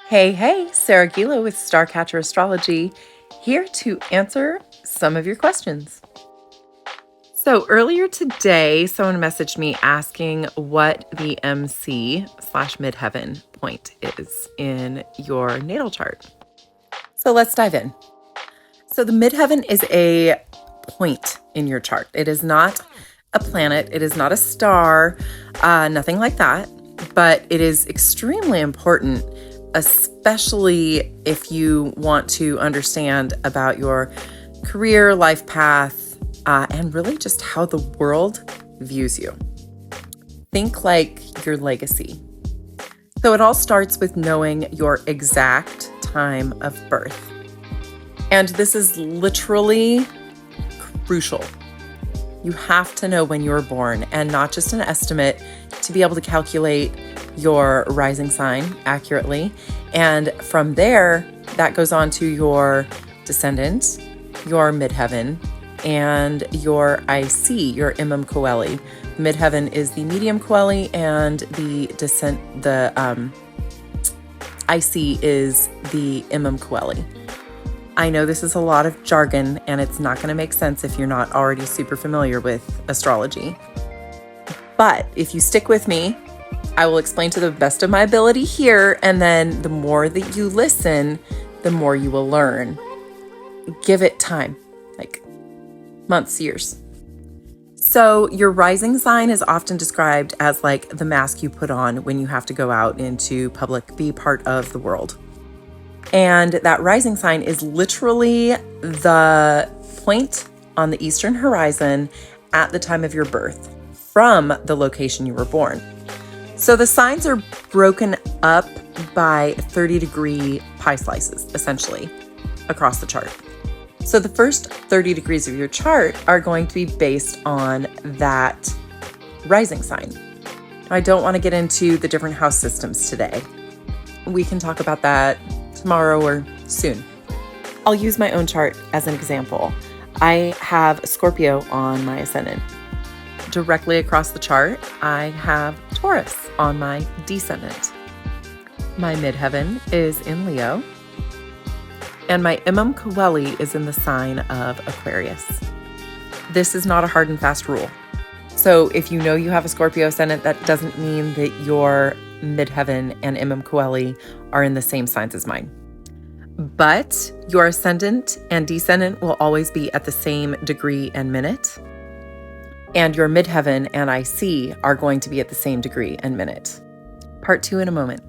Hey, Sarah Gila with Starcatcher Astrology, here to answer some of your questions. So earlier today, someone messaged me asking what the MC/Midheaven point is in your natal chart. So let's dive in. So the Midheaven is a point in your chart. It is not a planet. It is not a star, nothing like that. But it is extremely important, especially if you want to understand about your career, life path, and really just how the world views you. Think like your legacy. So it all starts with knowing your exact time of birth. And this is literally crucial. You have to know when you were born and not just an estimate to be able to calculate your rising sign accurately. And from there, that goes on to your descendant, your midheaven, and your IC, your Imam Coeli. Midheaven is the medium Coeli, and the IC is the Imam Coeli. I know this is a lot of jargon, and it's not going to make sense if you're not already super familiar with astrology. But if you stick with me, I will explain to the best of my ability here, and then the more that you listen, the more you will learn. Give it time, like months, years. So your rising sign is often described as like the mask you put on when you have to go out into public, be part of the world. And that rising sign is literally the point on the eastern horizon at the time of your birth from the location you were born. So the signs are broken up by 30-degree pie slices, essentially, across the chart. So the first 30 degrees of your chart are going to be based on that rising sign. I don't want to get into the different house systems today. We can talk about that tomorrow or soon. I'll use my own chart as an example. I have Scorpio on my ascendant. Directly across the chart, I have Taurus on my descendant. My midheaven is in Leo, and my Imam Coeli is in the sign of Aquarius. This is not a hard and fast rule. So if you know you have a Scorpio ascendant, that doesn't mean that your midheaven and Imam Coeli are in the same signs as mine. But your ascendant and descendant will always be at the same degree and minute. And your midheaven and IC are going to be at the same degree and minute. Part 2 in a moment.